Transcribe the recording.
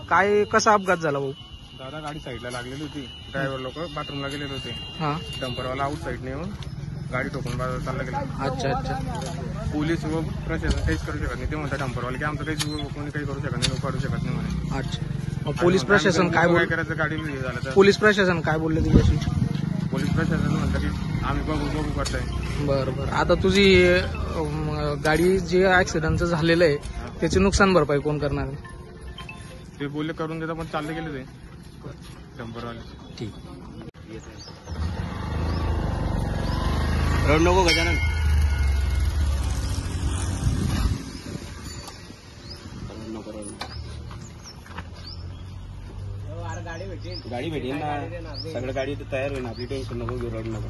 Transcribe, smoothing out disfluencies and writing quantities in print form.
काय कसा अपघात झाला भाऊ? दादा गाडी साईडला लागलेली होती, ड्रायव्हर लोक बाथरूमला गेलेले होते. हा, डंपरवाला आउट साईडने येऊन गाडी ठोकून बाजूला चालला गेला. अच्छा अच्छा. पोलीस व प्रशासन काहीच करू शकत नाही. ते म्हणतात डंपरवाले की आमचं कोणी काही करू शकत नाही, लोक काढू शकत नाही म्हणे. अच्छा, मग पोलीस प्रशासन काय बोल करायचं गाडी झालं तर? पोलीस प्रशासन काय बोलले तुझ्याशी? पोलीस प्रशासन म्हणतं की आम्ही बघू करताय. बरं बरं. आता तुझी गाडी जे ऍक्सिडेंटचं झालेलं आहे त्याची नुकसान भरपाई कोण करणार आहे? ते बोलले करून देता, पण चालले गेले ते डंपरवाले. ठीक. रड नको गजानन. गाडी भेटेल ना, सगळं गाडी तयार होईल. आपली टेन्शन नको घेऊ, रड नको.